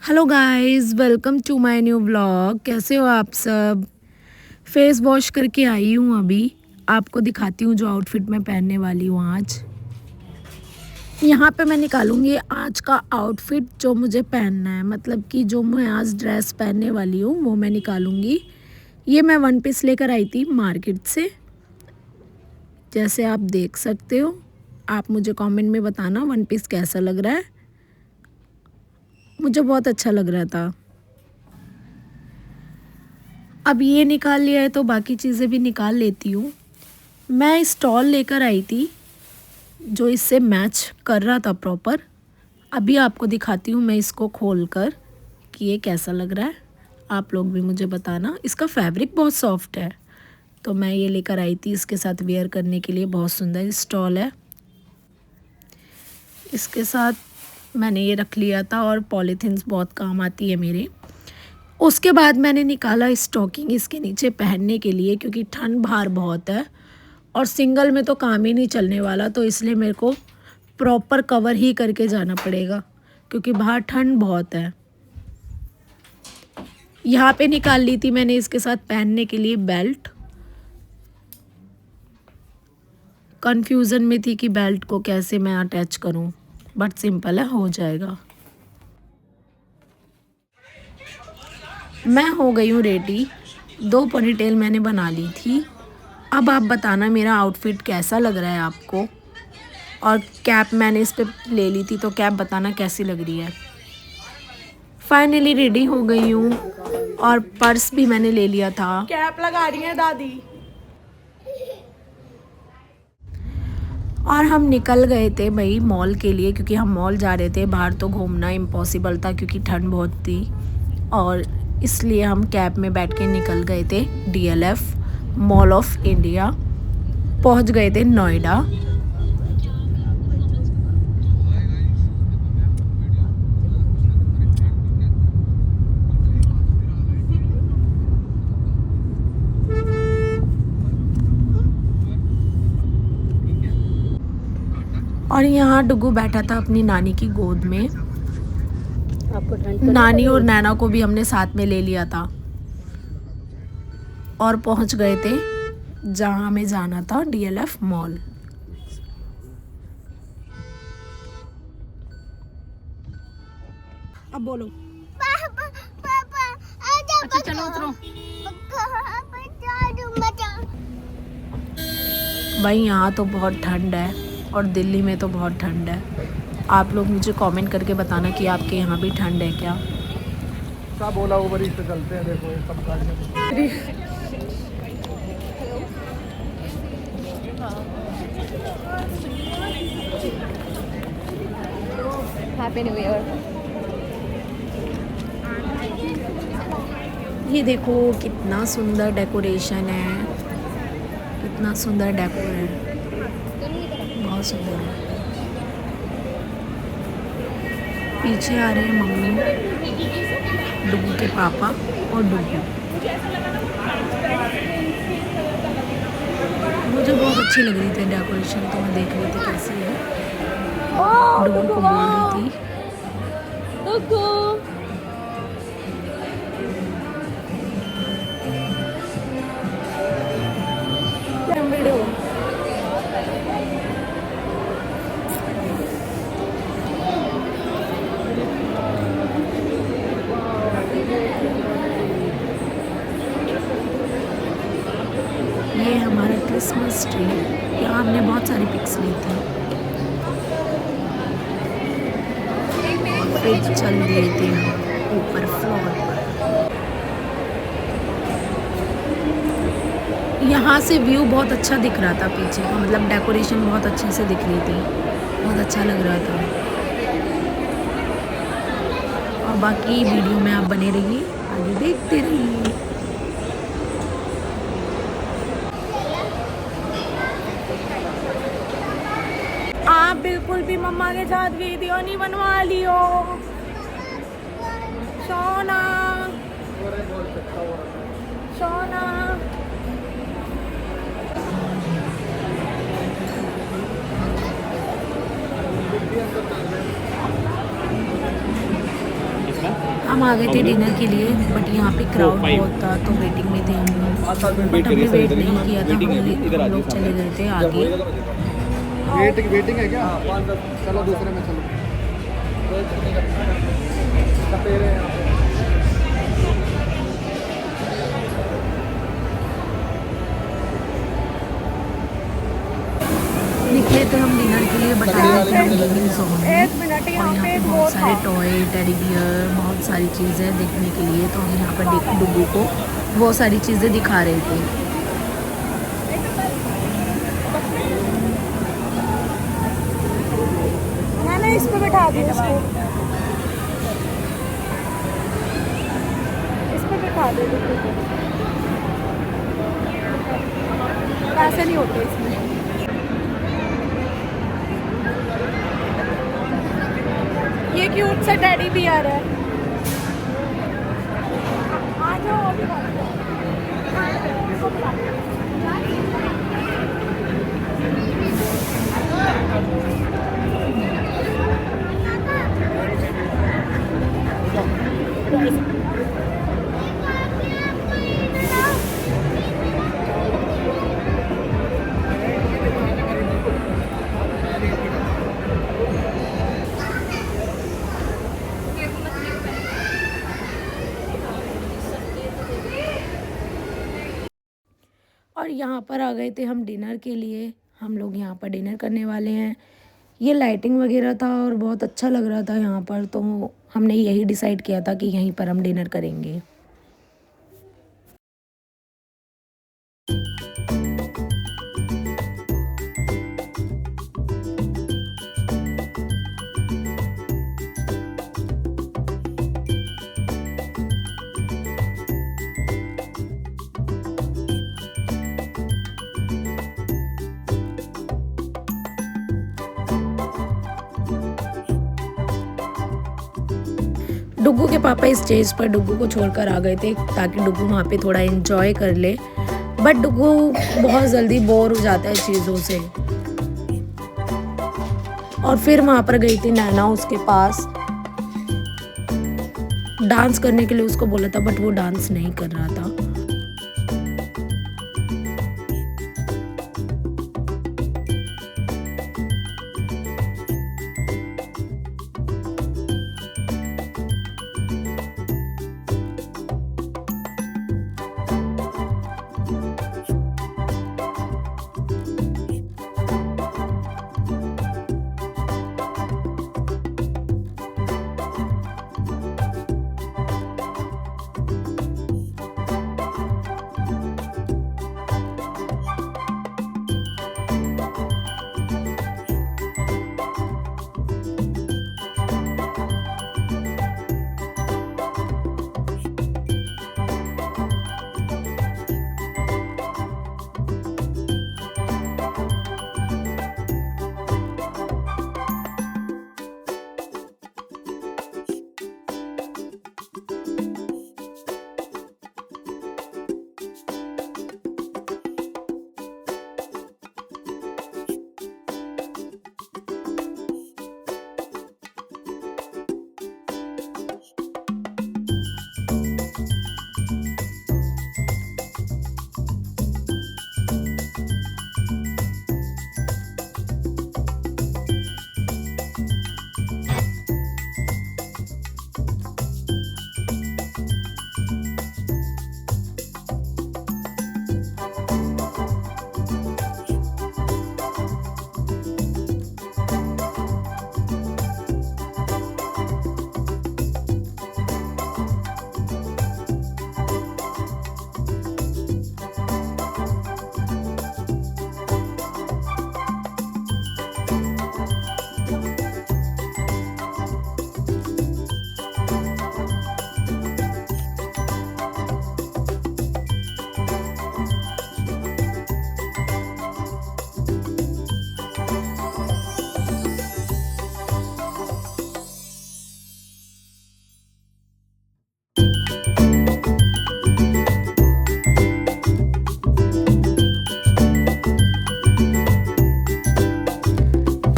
Hello guys, welcome to my new vlog. कैसे हो आप सब? फेस वॉश करके आई हूँ अभी। आपको दिखाती हूँ जो आउटफिट मैं पहनने वाली हूँ आज। यहाँ पे मैं निकालूंगी आज का आउटफिट जो मुझे पहनना है, मतलब कि जो मैं आज ड्रेस पहनने वाली हूँ वो मैं निकालूंगी। ये मैं वन पीस लेकर आई थी मार्केट से, जैसे आप देख सकते हो। आप मुझे कमेंट में बताना वन पीस कैसा लग रहा है। मुझे बहुत अच्छा लग रहा था। अब ये निकाल लिया है तो बाकी चीज़ें भी निकाल लेती हूँ। मैं स्टॉल लेकर आई थी जो इससे मैच कर रहा था प्रॉपर। अभी आपको दिखाती हूँ मैं इसको खोलकर कि ये कैसा लग रहा है। आप लोग भी मुझे बताना। इसका फैब्रिक बहुत सॉफ्ट है, तो मैं ये लेकर आई थी इसके साथ वेयर करने के लिए। बहुत सुंदर स्टॉल है। इसके साथ मैंने ये रख लिया था, और पॉलीथिन्स बहुत काम आती है मेरे। उसके बाद मैंने निकाला स्टॉकिंग इसके नीचे पहनने के लिए, क्योंकि ठंड बाहर बहुत है और सिंगल में तो काम ही नहीं चलने वाला, तो इसलिए मेरे को प्रॉपर कवर ही करके जाना पड़ेगा क्योंकि बाहर ठंड बहुत है। यहाँ पे निकाल ली थी मैंने इसके साथ पहनने के लिए बेल्ट। कंफ्यूजन में थी कि बेल्ट को कैसे मैं अटैच करूँ, बट सिंपल है, हो जाएगा। मैं हो गई हूँ रेडी। 2 पोनीटेल मैंने बना ली थी। अब आप बताना मेरा आउटफिट कैसा लग रहा है आपको। और कैप मैंने इस पे ले ली थी, तो कैप बताना कैसी लग रही है। फाइनली रेडी हो गई हूँ, और पर्स भी मैंने ले लिया था। कैप लगा रही है दादी। और हम निकल गए थे भाई मॉल के लिए, क्योंकि हम मॉल जा रहे थे। बाहर तो घूमना इम्पॉसिबल था क्योंकि ठंड बहुत थी, और इसलिए हम कैब में बैठ के निकल गए थे DLF मॉल ऑफ इंडिया। पहुंच गए थे नोएडा। और यहाँ डुगू बैठा था अपनी नानी की गोद में। नानी और नैना को भी हमने साथ में ले लिया था, और पहुंच गए थे जहाँ हमें जाना था, DLF मॉल। अब बोलो। पापा पापा अच्छा चलो उतरो। भाई यहाँ तो बहुत ठंड है, और दिल्ली में तो बहुत ठंड है। आप लोग मुझे कमेंट करके बताना कि आपके यहाँ भी ठंड है क्या। क्या बोला ऊबर इस पे चलते हैं। देखो ये सब गाड़ियाँ। Happy new year. ये देखो कितना सुंदर डेकोरेशन है, कितना सुंदर डेकोर है, बहुत सुंदर है। पीछे आ रहे हैं मम्मी, डुगू के पापा और डुगू। मुझे बहुत अच्छी लग रही थी डेकोरेशन, तो मैं देख रही थी कैसी है। डुगू को बोल रही थी। ये हमारा क्रिसमस ट्री, यहाँ हमने बहुत सारी पिक्स ली थी। और फिर चल दिए थे ऊपर फ्लोर पर। यहाँ से व्यू बहुत अच्छा दिख रहा था पीछे का, मतलब डेकोरेशन बहुत अच्छे से दिख रही थी, बहुत अच्छा लग रहा था। और बाकी वीडियो में आप बने रहिए, आगे देखते रहिए। आप बिल्कुल भी मम्मा के साथ वीडियो नहीं बनवा लियो सोना। सोना हम आ गए थे डिनर के लिए, बट यहाँ पे क्राउड बहुत था तो वेटिंग में थे हम लोग। बट हमने वेट नहीं किया था, हम लोग चले गए थे आगे। वेटिंग है क्या? चलो दूसरे में चलो। निकले थे हम डिनर के लिए, बट आए थे हम गेमिंग जोन में। एक मिनट, और यहाँ यहाँ पे पे वो बहुत सारे था। टॉय, टेडी बियर, बहुत सारी चीज़ें देखने के लिए। तो हम यहाँ पर डुगू को बहुत सारी चीज़ें दिखा रहे थे। मैंने इस पे बैठा दिया इसको, इस पे बैठा दे। पैसे नहीं होते इसमें। ये क्यूट सा टेडी बियर है। आ जाओ अभी। और यहाँ पर आ गए थे हम डिनर के लिए। हम लोग यहाँ पर डिनर करने वाले हैं। ये लाइटिंग वगैरह था और बहुत अच्छा लग रहा था यहाँ पर, तो हमने यही डिसाइड किया था कि यहीं पर हम डिनर करेंगे। डुग्गू के पापा स्टेज पर डुग्गू को छोड़कर आ गए थे ताकि डुग्गू वहाँ पे थोड़ा एंजॉय कर ले, बट डुग्गू बहुत जल्दी बोर हो जाता है चीज़ों से। और फिर वहाँ पर गई थी नैना उसके पास डांस करने के लिए, उसको बोला था बट वो डांस नहीं कर रहा था।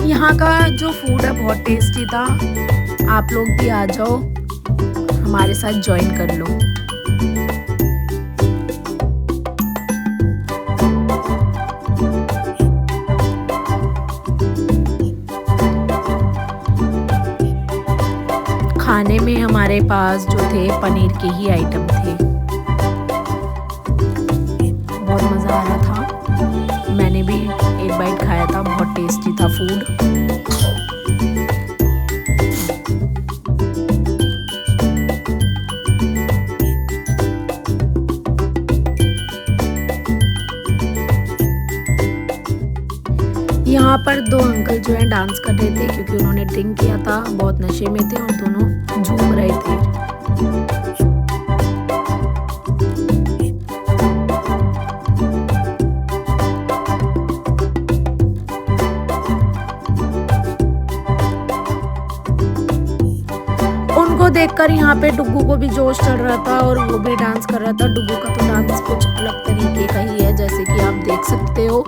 यहाँ का जो फूड है बहुत टेस्टी था। आप लोग भी आ जाओ हमारे साथ ज्वाइन कर लो। खाने में हमारे पास जो थे पनीर के ही आइटम थे। बहुत मज़ा आ रहा था, मैंने भी एक बाइट खाया था, बहुत टेस्टी था फूड। यहाँ पर दो अंकल जो है डांस कर रहे थे क्योंकि उन्होंने ड्रिंक किया था, बहुत नशे में थे और दोनों झूम रहे थे। उनको देखकर यहाँ पे डुग्गू को भी जोश चढ़ रहा था और वो भी डांस कर रहा था। डुग्गू का तो डांस कुछ अलग तरीके का ही है, जैसे कि आप देख सकते हो।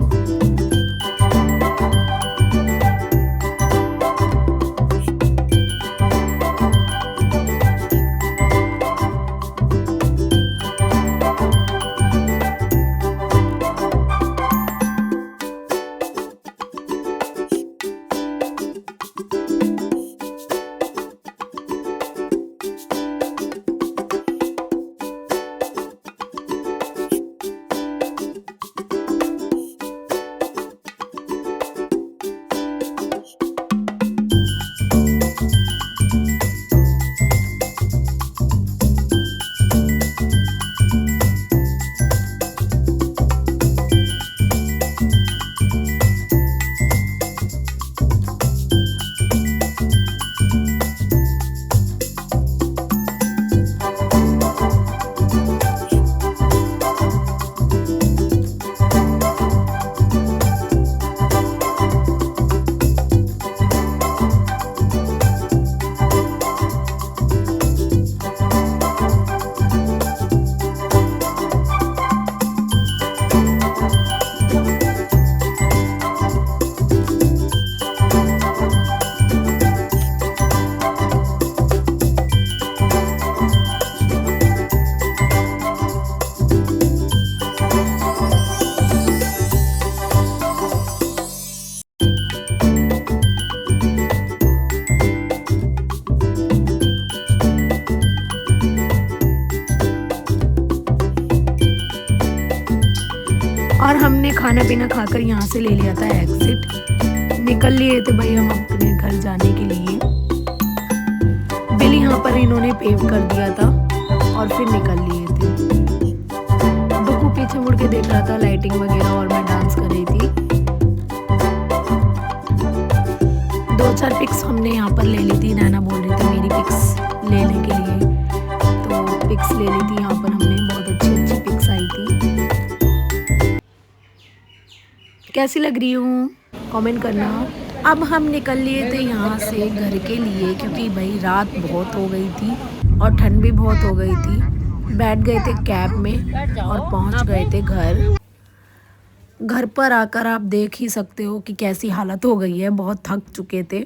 और हमने खाना पीना खाकर यहाँ से ले लिया था एग्जिट। निकल लिए थे भाई हम अपने घर जाने के लिए। बिल यहाँ पर इन्होंने पेव कर दिया था और फिर निकल लिए थे। डुग्गू पीछे मुड़ के देख रहा था लाइटिंग वगैरह और मैं डांस कर रही थी। 2-4 पिक्स हमने यहाँ पर ले ली थी। नैना बोल रही थी मेरी पिक्स लेने के लिए, तो पिक्स ले ली थी यहाँ पर हमने। बहुत अच्छी पिक्स आई थी। कैसी लग रही हूँ कमेंट करना। अब हम निकल लिए थे यहाँ से घर के लिए क्योंकि भाई रात बहुत हो गई थी और ठंड भी बहुत हो गई थी। बैठ गए थे कैब में और पहुँच गए थे घर। घर पर आकर आप देख ही सकते हो कि कैसी हालत हो गई है। बहुत थक चुके थे,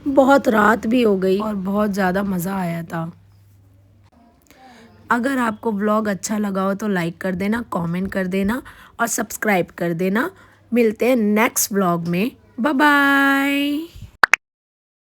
बहुत रात भी हो गई और बहुत ज़्यादा मज़ा आया था। अगर आपको व्लॉग अच्छा लगा हो तो लाइक कर देना, कमेंट कर देना और सब्सक्राइब कर देना। मिलते हैं नेक्स्ट व्लॉग में। Bye bye.